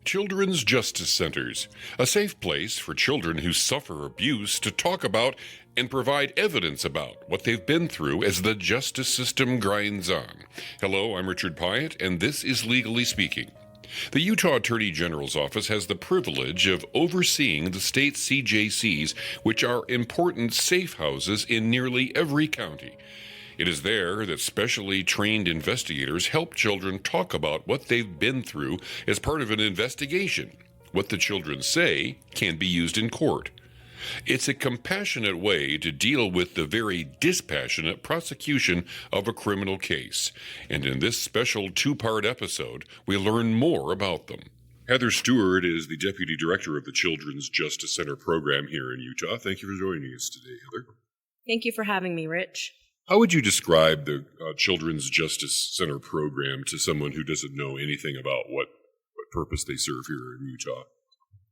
Children's Justice Centers, a safe place for children who suffer abuse to talk about and provide evidence about what they've been through as the justice system grinds on. Hello, I'm Richard Pyatt, and this is Legally Speaking. The Utah Attorney General's Office has the privilege of overseeing the state's CJCs, which are important safe houses in nearly every county. It is there that specially trained investigators help children talk about what they've been through as part of an investigation. What the children say can be used in court. It's a compassionate way to deal with the very dispassionate prosecution of a criminal case. And in this special two-part episode, we learn more about them. Heather Stewart is the Deputy Director of the Children's Justice Center program here in Utah. Thank you for joining us today, Heather. Thank you for having me, Rich. How would you describe the Children's Justice Center program to someone who doesn't know anything about what purpose they serve here in Utah?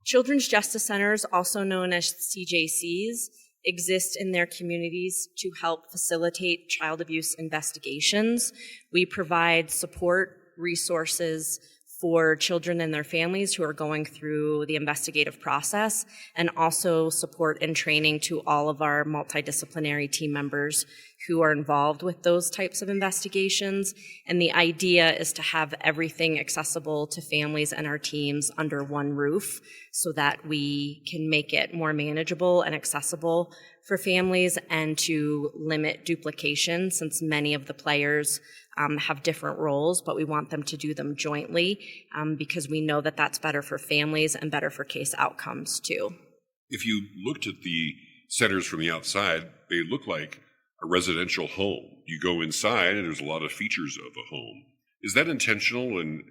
Children's Justice Centers, also known as CJCs, exist in their communities to help facilitate child abuse investigations. We provide support, resources for children and their families who are going through the investigative process, and also support and training to all of our multidisciplinary team members who are involved with those types of investigations. And the idea is to have everything accessible to families and our teams under one roof so that we can make it more manageable and accessible for families and to limit duplication, since many of the players have different roles, but we want them to do them jointly because we know that that's better for families and better for case outcomes too. If you looked at the centers from the outside, they look like a residential home. You go inside and there's a lot of features of a home. Is that intentional, and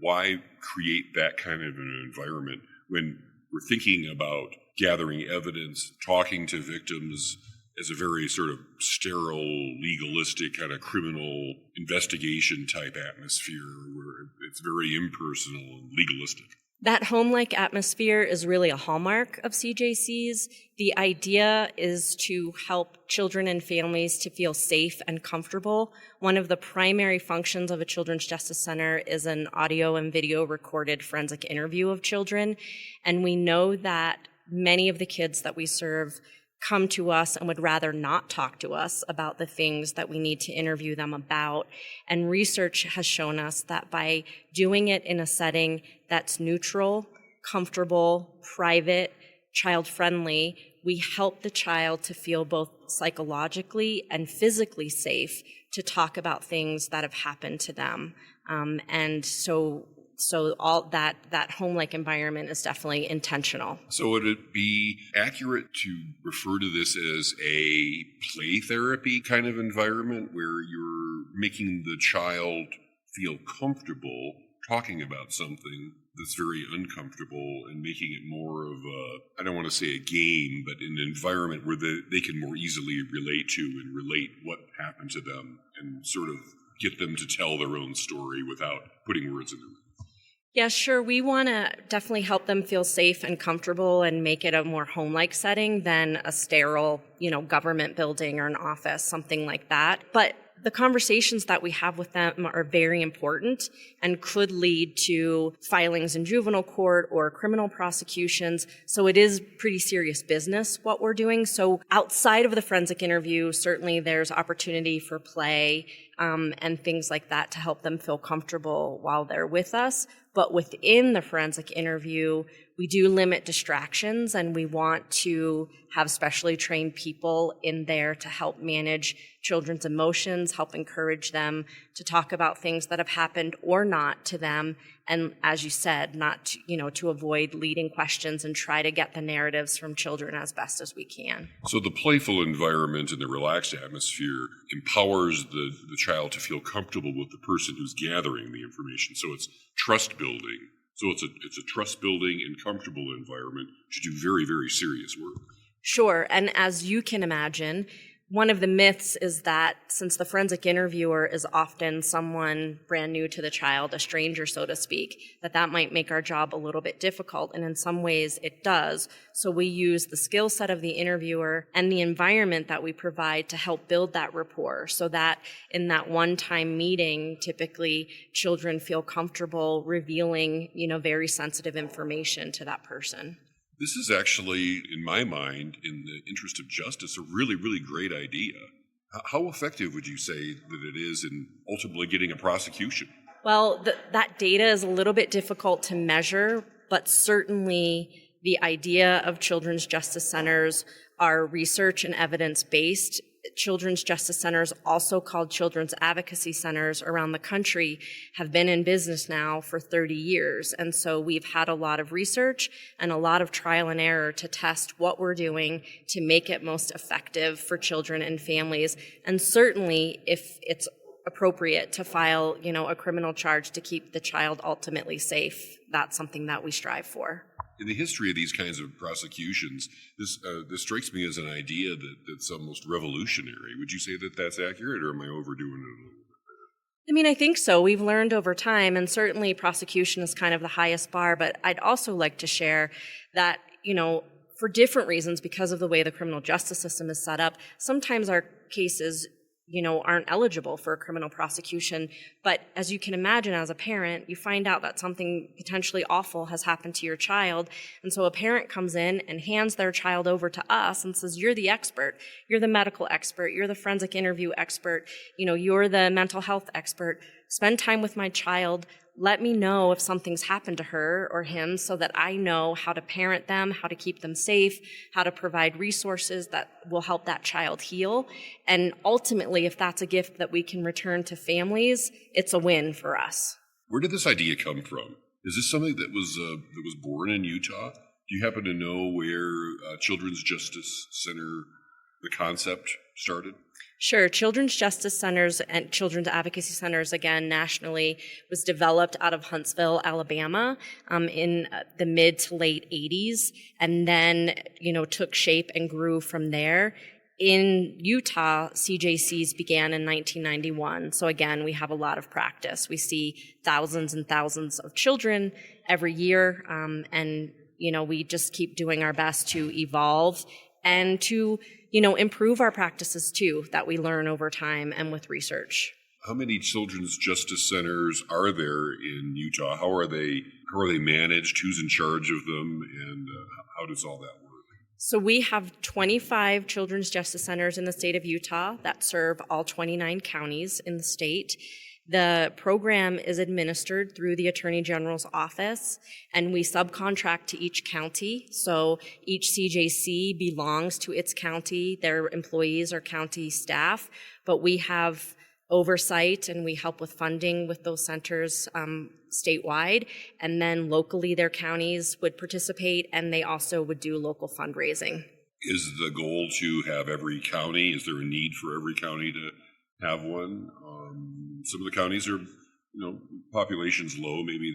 why create that kind of an environment when we're thinking about gathering evidence, talking to victims as a very sort of sterile, legalistic kind of criminal investigation type atmosphere where it's very impersonal and legalistic? That home-like atmosphere is really a hallmark of CJCs. The idea is to help children and families to feel safe and comfortable. One of the primary functions of a Children's Justice Center is an audio and video recorded forensic interview of children. And we know that many of the kids that we serve come to us and would rather not talk to us about the things that we need to interview them about. And research has shown us that by doing it in a setting that's neutral, comfortable, private, child-friendly, we help the child to feel both psychologically and physically safe to talk about things that have happened to them. And so all that home-like environment is definitely intentional. So would it be accurate to refer to this as a play therapy kind of environment where you're making the child feel comfortable talking about something that's very uncomfortable and making it more of I don't want to say a game, but an environment where they can more easily relate to and relate what happened to them and sort of get them to tell their own story without putting words in their mouth? Yeah, sure. We want to definitely help them feel safe and comfortable and make it a more home-like setting than a sterile, government building or an office, something like that. But the conversations that we have with them are very important and could lead to filings in juvenile court or criminal prosecutions. So it is pretty serious business what we're doing. So outside of the forensic interview, certainly there's opportunity for play and things like that to help them feel comfortable while they're with us. But within the forensic interview, we do limit distractions, and we want to have specially trained people in there to help manage children's emotions, help encourage them to talk about things that have happened or not to them. And as you said, not to avoid leading questions and try to get the narratives from children as best as we can. So the playful environment and the relaxed atmosphere empowers the child to feel comfortable with the person who's gathering the information. So it's trust building. So it's a trust building and comfortable environment to do very, very serious work. Sure. And as you can imagine, One of the myths is that since the forensic interviewer is often someone brand new to the child, a stranger, so to speak, that might make our job a little bit difficult. And in some ways it does. So we use the skill set of the interviewer and the environment that we provide to help build that rapport so that in that one-time meeting, typically children feel comfortable revealing, very sensitive information to that person. This is actually, in my mind, in the interest of justice, a really, really great idea. How effective would you say that it is in ultimately getting a prosecution? Well, that data is a little bit difficult to measure, but certainly the idea of children's justice centers are research and evidence-based. Children's justice centers, also called children's advocacy centers around the country, have been in business now for 30 years. And so we've had a lot of research and a lot of trial and error to test what we're doing to make it most effective for children and families. And certainly, if it's appropriate to file, a criminal charge to keep the child ultimately safe, that's something that we strive for. In the history of these kinds of prosecutions, this strikes me as an idea that's almost revolutionary. Would you say that that's accurate, or am I overdoing it a little bit? I think so. We've learned over time, and certainly prosecution is kind of the highest bar, but I'd also like to share that, for different reasons, because of the way the criminal justice system is set up, sometimes our cases aren't eligible for a criminal prosecution. But as you can imagine, as a parent, you find out that something potentially awful has happened to your child. And so a parent comes in and hands their child over to us and says, you're the expert. You're the medical expert. You're the forensic interview expert. You're the mental health expert. Spend time with my child. Let me know if something's happened to her or him so that I know how to parent them, how to keep them safe, how to provide resources that will help that child heal. And ultimately, if that's a gift that we can return to families, it's a win for us. Where did this idea come from? Is this something that was born in Utah? Do you happen to know where Children's Justice Center, the concept, started? Sure. Children's Justice Centers and Children's Advocacy Centers, again, nationally, was developed out of Huntsville, Alabama, in the mid to late 80s, and then, took shape and grew from there. In Utah, CJCs began in 1991. So again, we have a lot of practice. We see thousands and thousands of children every year, and, we just keep doing our best to evolve and to improve our practices too, that we learn over time and with research. How many children's justice centers are there in Utah? How are they managed? Who's in charge of them? And how does all that work? So we have 25 children's justice centers in the state of Utah that serve all 29 counties in the state. The program is administered through the Attorney General's office, and we subcontract to each county. So each CJC belongs to its county. Their employees are county staff, but we have oversight and we help with funding with those centers statewide. And then locally, their counties would participate, and they also would do local fundraising. Is the goal to have every county? Is there a need for every county to have one? Some of the counties are, population's low. Maybe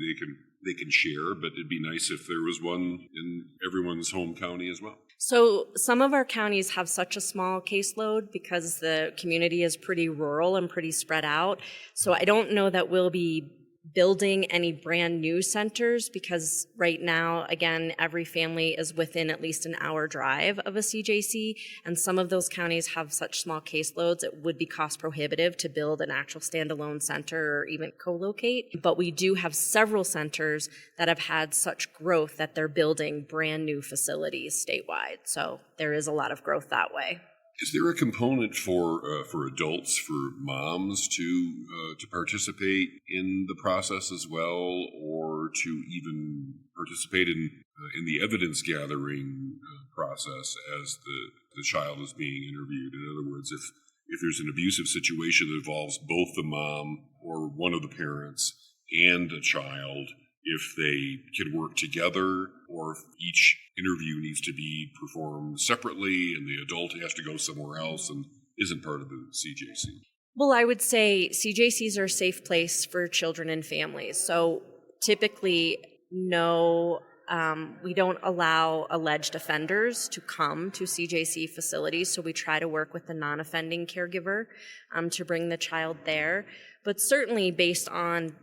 they can share, but it'd be nice if there was one in everyone's home county as well. So some of our counties have such a small caseload because the community is pretty rural and pretty spread out. So I don't know that we'll be building any brand new centers because right now, again, every family is within at least an hour drive of a CJC, and some of those counties have such small caseloads it would be cost prohibitive to build an actual standalone center or even co-locate. But we do have several centers that have had such growth that they're building brand new facilities statewide. So there is a lot of growth that way. Is there a component for adults, for moms to participate in the process as well, or to even participate in the evidence gathering process as the child is being interviewed? In other words, if there's an abusive situation that involves both the mom or one of the parents and a child, if they can work together, or if each interview needs to be performed separately and the adult has to go somewhere else and isn't part of the CJC? Well, I would say CJCs are a safe place for children and families. So typically, no We don't allow alleged offenders to come to CJC facilities, so we try to work with the non-offending caregiver to bring the child there. But certainly based on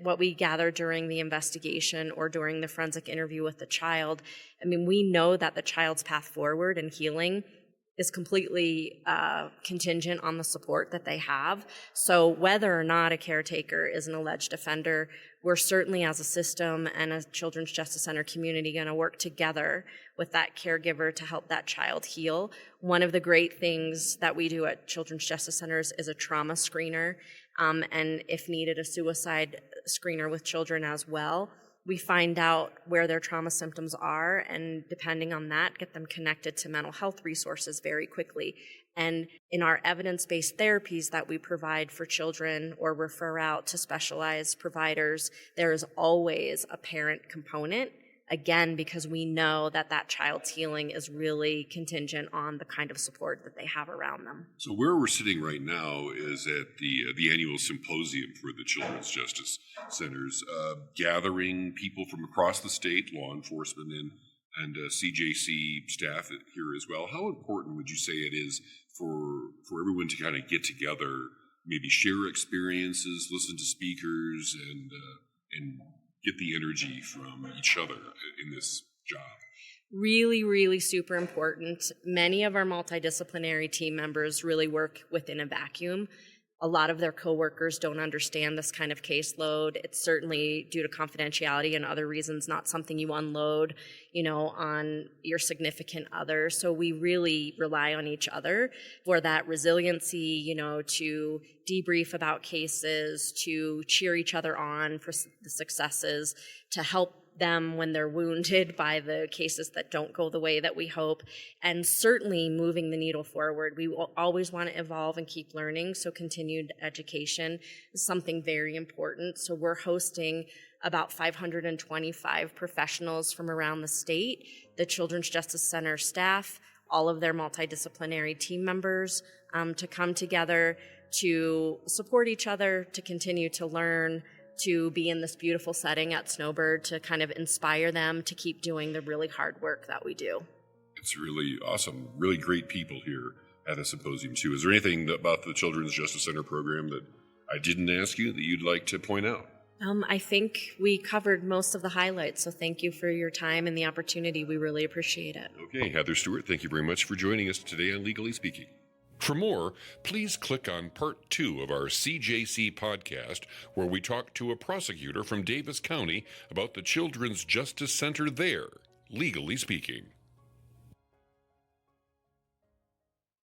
what we gather during the investigation or during the forensic interview with the child, I mean, we know that the child's path forward and healing is completely contingent on the support that they have. So whether or not a caretaker is an alleged offender, we're certainly as a system and a Children's Justice Center community going to work together with that caregiver to help that child heal. One of the great things that we do at Children's Justice Centers is a trauma screener, and if needed, a suicide screener with children as well. We find out where their trauma symptoms are, and depending on that, get them connected to mental health resources very quickly. And in our evidence-based therapies that we provide for children or refer out to specialized providers, there is always a parent component, again, because we know that that child's healing is really contingent on the kind of support that they have around them. So where we're sitting right now is at the annual symposium for the Children's Justice Centers, gathering people from across the state, law enforcement and CJC staff here as well. How important would you say it is for everyone to kind of get together, maybe share experiences, listen to speakers, and get the energy from each other in this job? Really, really super important. Many of our multidisciplinary team members really work within a vacuum. A lot of their coworkers don't understand this kind of caseload. It's certainly, due to confidentiality and other reasons, not something you unload, on your significant other. So we really rely on each other for that resiliency, to debrief about cases, to cheer each other on for the successes, to help them when they're wounded by the cases that don't go the way that we hope, and certainly moving the needle forward. We will always want to evolve and keep learning, so continued education is something very important. So we're hosting about 525 professionals from around the state, the Children's Justice Center staff, all of their multidisciplinary team members, to come together to support each other, to continue to learn, to be in this beautiful setting at Snowbird, to kind of inspire them to keep doing the really hard work that we do. It's really awesome. Really great people here at the symposium, too. Is there anything about the Children's Justice Center program that I didn't ask you that you'd like to point out? I think we covered most of the highlights, so thank you for your time and the opportunity. We really appreciate it. Okay, Heather Stewart, thank you very much for joining us today on Legally Speaking. For more, please click on Part 2 of our CJC podcast, where we talk to a prosecutor from Davis County about the Children's Justice Center there, Legally Speaking.